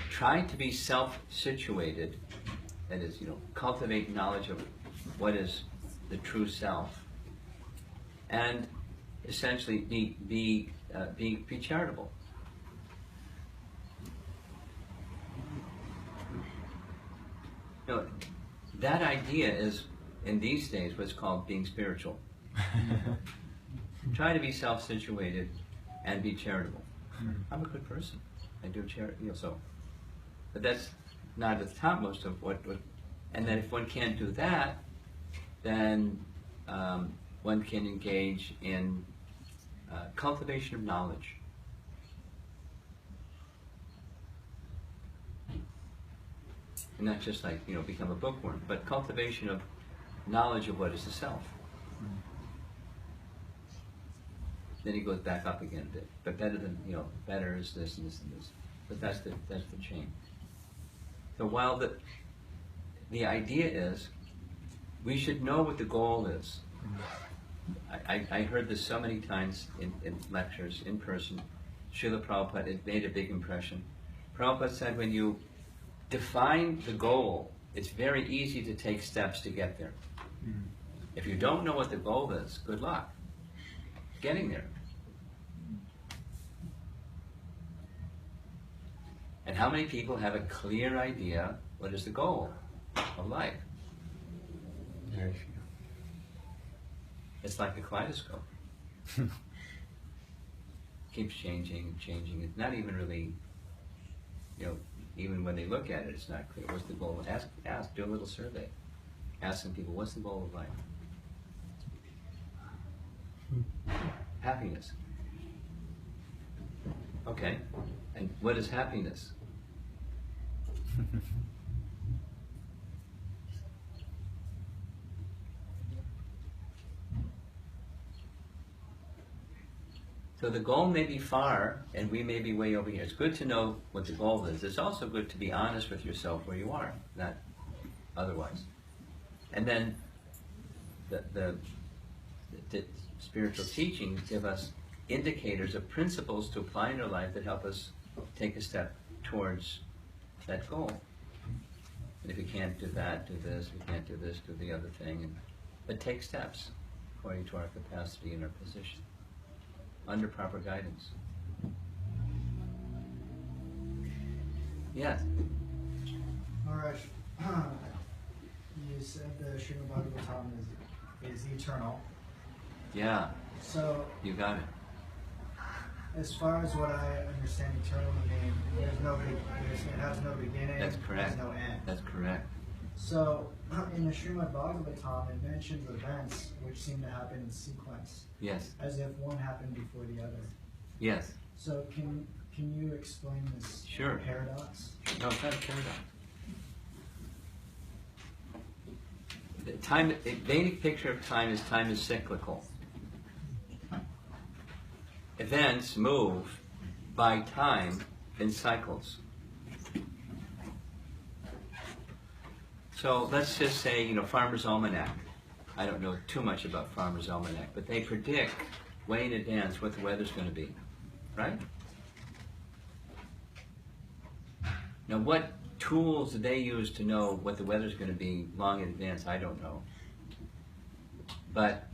try to be self-situated, that is, cultivate knowledge of what is the true self, and essentially be charitable. That idea is, in these days, what's called being spiritual. Try to be self-situated and be charitable. I'm a good person. I do charity, but that's not at the topmost of what. And then if one can't do that, then one can engage in cultivation of knowledge. And not just like become a bookworm, but cultivation of knowledge of what is the self. Then he goes back up again a bit, but better than better is this and this and this. But that's the chain. So while the idea is, we should know what the goal is. I heard this so many times in lectures, in person. Srila Prabhupada, it made a big impression. Prabhupada said when you define the goal, it's very easy to take steps to get there. If you don't know what the goal is, good luck getting there. And how many people have a clear idea what is the goal of life? Very few. It's like a kaleidoscope. Keeps changing and changing. It's not even really, even when they look at it, it's not clear. What's the goal? Ask, do a little survey. Asking people, what's the goal of life? Happiness. Okay. And what is happiness? So the goal may be far, and we may be way over here. It's good to know what the goal is. It's also good to be honest with yourself where you are, not otherwise. And then the spiritual teachings give us indicators of principles to apply in our life that help us take a step towards that goal. And if we can't do that, do this. We can't do this, do the other thing. But take steps according to our capacity and our position, under proper guidance. Yes? Alright. You said the Srimad Bhagavatam is eternal. Yeah, So, you got it. as far as what I understand eternal to mean, it has no beginning, That's correct. there's no end. That's correct. So, in the Srimad Bhagavatam, it mentions events which seem to happen in sequence, Yes. as if one happened before the other. Yes. So, can you explain this Sure. paradox? No, it's not a paradox. The Vedic picture of time is cyclical. Events move by time in cycles. So let's just say, Farmer's Almanac. I don't know too much about Farmer's Almanac, but they predict way in advance what the weather's going to be, right? Now, what tools do they use to know what the weather's going to be long in advance? I don't know. But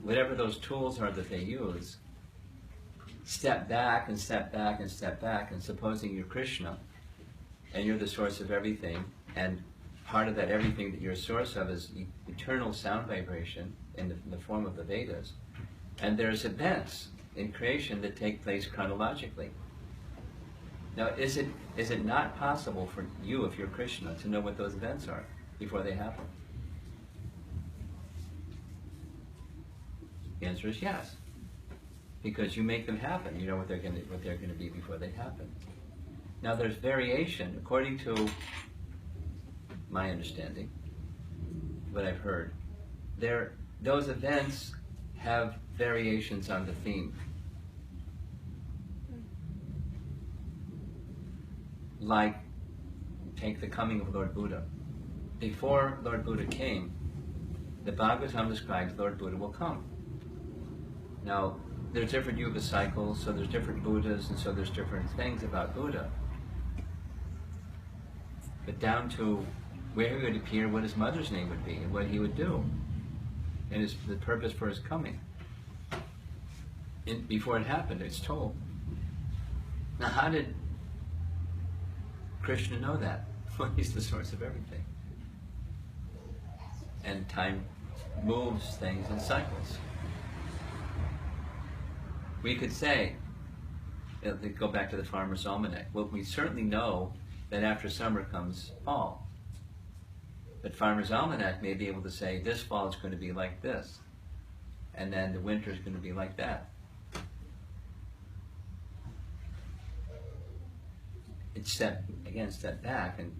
whatever those tools are that they use, step back and step back and step back, and supposing you're Krishna, and you're the source of everything, and part of that everything that you're a source of is eternal sound vibration in the form of the Vedas, and there's events in creation that take place chronologically. Now, is it not possible for you, if you're Krishna, to know what those events are before they happen? The answer is yes, because you make them happen. You know what they're going to be before they happen. Now, there's variation according to my understanding, what I've heard. Those events have variations on the theme. Like, take the coming of Lord Buddha. Before Lord Buddha came, the Bhagavatam describes Lord Buddha will come. Now, there's different yuga cycles, so there's different Buddhas, and so there's different things about Buddha. But down to where he would appear, what his mother's name would be, and what he would do, and the purpose for his coming. Before it happened, it's told. Now, how did Krishna know that? Well, he's the source of everything. And time moves things in cycles. We could say, go back to the Farmer's Almanac, well, we certainly know that after summer comes fall. But Farmer's Almanac may be able to say, this fall is going to be like this, and then the winter is going to be like that. It's step back, and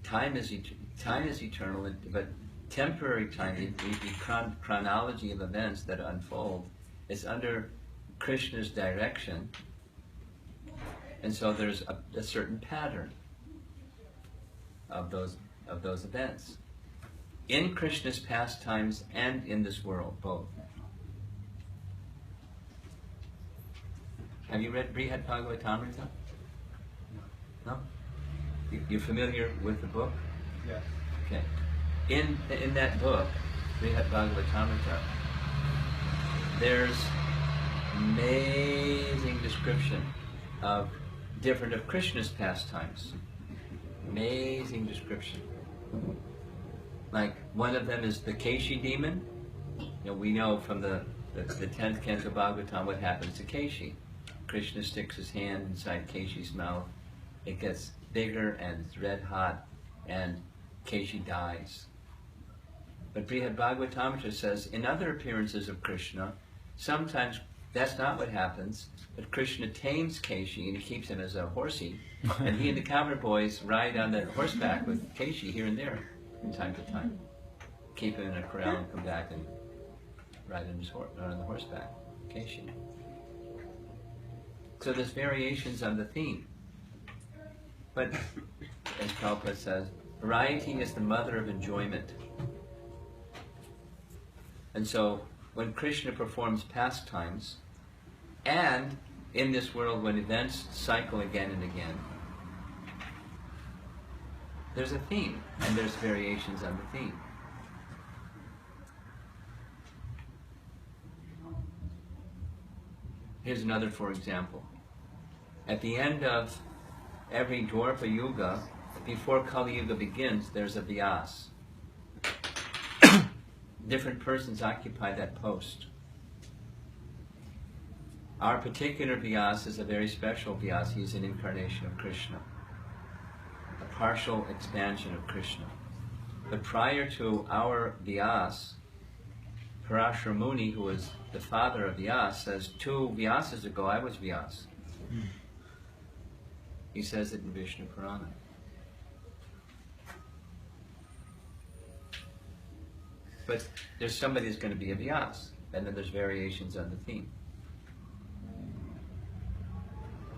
time is eternal, but temporary time, the chronology of events that unfold, is under Krishna's direction, and so there's a certain pattern of those events in Krishna's pastimes and in this world, both. Have you read Brihad Bhagavatamrita? No? You're familiar with the book? Yes. Okay. In that book, Brihad Bhagavatamrita, there's amazing description of different of Krishna's pastimes. Amazing description. Like one of them is the Keshi demon. We know from the 10th Canto Bhagavatam what happens to Keshi. Krishna sticks his hand inside Keshi's mouth. It gets bigger and it's red hot, and Keshi dies. But Brihad Bhagavatamrita says in other appearances of Krishna, sometimes that's not what happens, but Krishna tames Keshi and he keeps him as a horsey, and he and the cowherd boys ride on the horseback with Keshi here and there from time to time. Keep him in a corral and come back and ride on the horseback, Keshi. So there's variations on the theme. But, as Prabhupada says, variety is the mother of enjoyment. And so, when Krishna performs pastimes, and in this world when events cycle again and again, there's a theme, and there's variations on the theme. Here's another for example. At the end of every Dwarpa Yuga, before Kali Yuga begins, there's a Vyas. Different persons occupy that post. Our particular Vyas is a very special Vyas. He is an incarnation of Krishna, a partial expansion of Krishna. But prior to our Vyas, Parashara Muni, who was the father of Vyas, says 2 Vyasas ago I was Vyas. He says it in Vishnu Purana. But there's somebody that's going to be a Vyas, and then there's variations on the theme.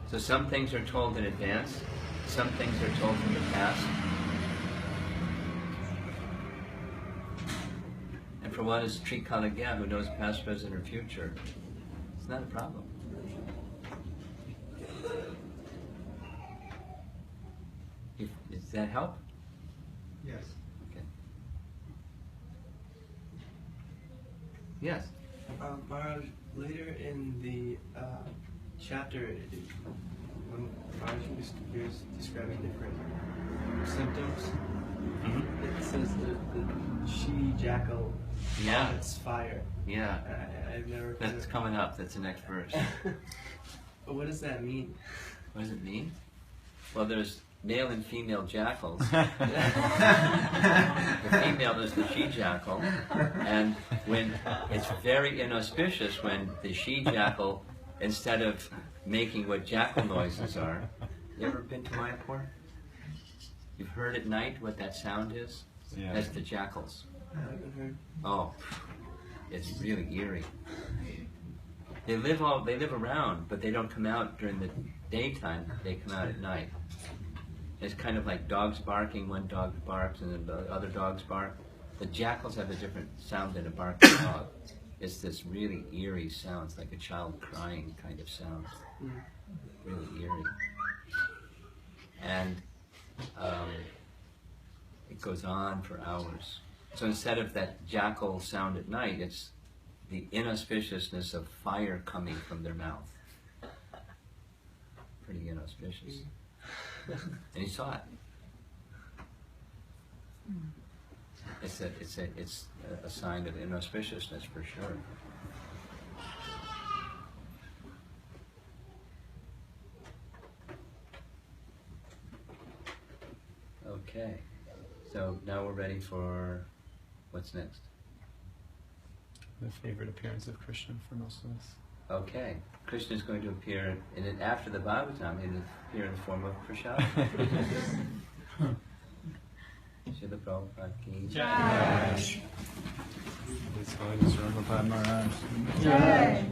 So some things are told in advance, some things are told from the past. And for one is Trikalagya, who knows past, present, or future. It's not a problem. Does that help? Yes. Okay. Yes. Maharaj, later in the chapter, when Maharaj is describing different symptoms, it says the she-jackal vomits fire. Yeah. I've never... That's coming up. That's the next verse. But what does that mean? What does it mean? Well, there's male and female jackals. The female is the she-jackal, and when it's very inauspicious when the she-jackal, instead of making what jackal noises are, you ever been to Mayapur? You've heard at night what that sound is? Yeah. That's the jackals. I haven't heard. Oh, it's really eerie. They live around, but they don't come out during the daytime. They come out at night. It's kind of like dogs barking. One dog barks, and then the other dogs bark. The jackals have a different sound than a barking dog. It's this really eerie sound. It's like a child crying kind of sound. Really eerie. And it goes on for hours. So instead of that jackal sound at night, it's the inauspiciousness of fire coming from their mouth. Pretty inauspicious. And he saw it. It's a sign of inauspiciousness for sure. Okay, so now we're ready for what's next? The favorite appearance of Krishna for most of us. Okay, Krishna is going to appear after the Bhagavatam. He'll appear in the form of Prasad. Srila Prabhupada ki jai. Please go ahead, Romapada Maharaj. Jai.